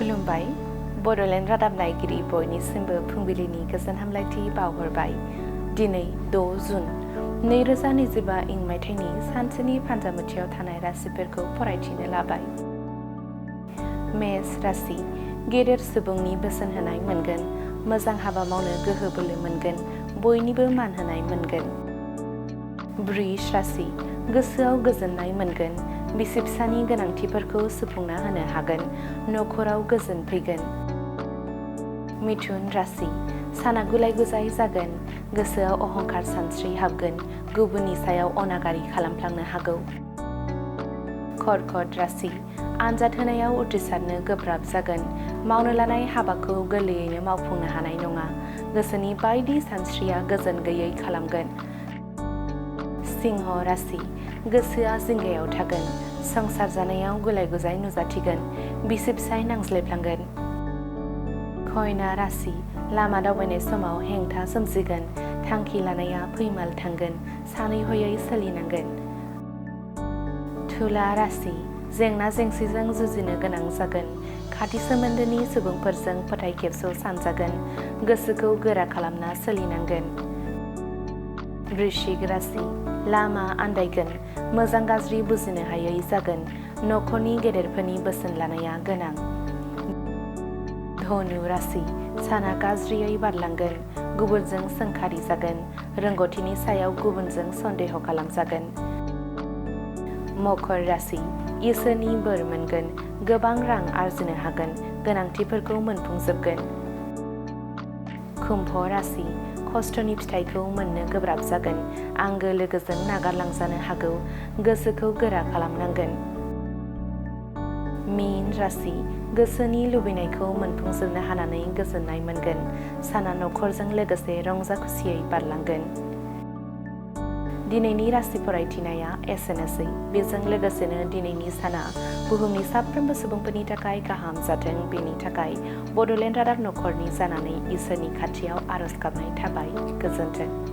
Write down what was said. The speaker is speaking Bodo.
खुलुमबाय बड'लेण्ड रादाब नायगिरि बयनिसिमबो फुंबिलिनि गोजोन हामलायथि बावहरबाय। दिनै 6 जुन 2025 इं मायथाइनि सानसेनि फान्जामुथियाव थानाय राशिफोरखौ फरायथिनो लाबाय। मेष राशि गेदेर सुबुंनि बोसोन होनाय मोनगोन, मोजां हाबा मावनो गोहो बोलो मोनगोन, बयनिबो मान होनाय मोनगोन। वृष राशि गोसोआव गोजोननाय मोनगोन, बिसि फिसानि गोनांथिफोरखौ सुफुंना होनो हागोन, नखराव गोजोन फैगोन। मिथुन राशि साना गुलाय गुजाय जागोन, गोसोआव अहंकार सानस्रि हाबगोन, गुबुननि सायाव अनागारि खालामफ्लांनो हागौ। कर्कट राशि आनजाद होनायाव उथ्रिसारनो गोब्राब जागोन, मावनो लानाय हाबाखौ गोरलैयैनो मावफुंनो हानाय नङा, गोसोनि बायदि सानस्रिया गोजोन गैयै खालामगोन। सिंह राशि गोसोआ जिंगायाव थागोन, संसार जानायाव गुलाय गुजाय नुजाथिगोन, बिसि फिसाय नांज्लायफ्लांगोन। कन्या राशि लामा दावबायनाय समाव हेंथा सोमजिगोन, थांखि लानाया फैमाल थांगोन, सानै हयै सोलिनांगोन। तुला राशि जेंना जेंसिजों जुजिनो गोनां जागोन, खाथि सोमोन्दोनि सुबुंफोरजों फोथाय खेबस' सानजागोन, गोसोखौ गोरा खालामना सोलिनांगोन। वृश्चिक राशि लामा आन्दायगोन, मोजां गाज्रि बुजिनो हायै जागोन, नखरनि गेदेरफोरनि बोसोन लानाया गोनां। धनु राशि साना गाज्रियै बारलांगोन, गुबुनजों सोंखारि जागोन, रोंगौथिनि सायाव गुबुनजों सन्देह खालामजागोन। मकर राशि इसोरनि बोर मोनगोन, गोबां रां आरजिनो हागोन, गोनांथिफोरखौ मोनफुंजोबगोन। कुम्भ राशि खस्थ'नि फिथाइखौ मोननो गोब्राब जागोन, आंगो लोगोजों नागारलांजानो हागौ, गोसोखौ गोरा खालामनांगोन। मीन राशि गोसोनि लुबैनायखौ मोनफुंजोबनो हानानै गोजोननाय मोनगोन, साना नखरजों लोगोसे रंजा खुसियै बारलांगोन। दिनैनि राशि फरायथिनाया एसेनोसै। बेजों लोगोसेनो दिनैनि साना बुहुमनि साफ्रोमबो सुबुंफोरनि थाखाय गाहाम जाथों, बेनि थाखाय बड'लेण्ड रादाब नखरनि जानानै इसोरनि खाथियाव आरज गाबनाय थाबाय। गोजोन्थों।